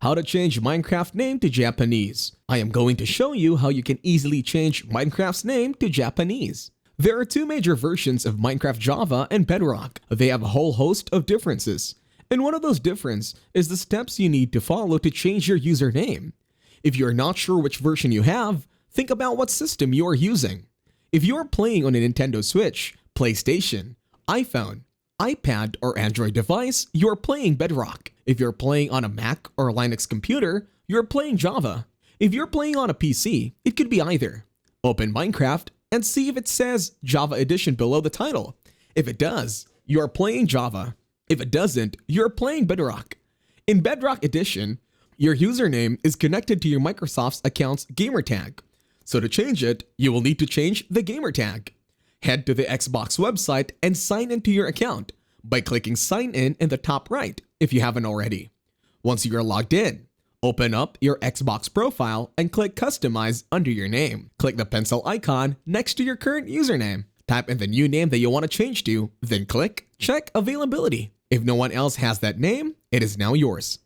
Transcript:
How to change Minecraft name to Japanese. I am going to show you how you can easily change Minecraft's name to Japanese. There are two major versions of Minecraft Java and Bedrock. They have a whole host of differences. And one of those differences is the steps you need to follow to change your username. If you are not sure which version you have, think about what system you are using. If you are playing on a Nintendo Switch, PlayStation, iPhone, iPad, or Android device, you are playing Bedrock. If you're playing on a Mac or Linux computer, you're playing Java. If you're playing on a PC, it could be either. Open Minecraft and see if it says Java Edition below the title. If it does, you are playing Java. If it doesn't, you're playing Bedrock. In Bedrock Edition, your username is connected to your Microsoft's account's gamertag. So to change it, you will need to change the gamertag. Head to the Xbox website and sign into your account by clicking Sign In the top right if you haven't already. Once you are logged in, open up your Xbox profile and click Customize under your name. Click the pencil icon next to your current username. Type in the new name that you want to change to, then click Check Availability. If no one else has that name, it is now yours.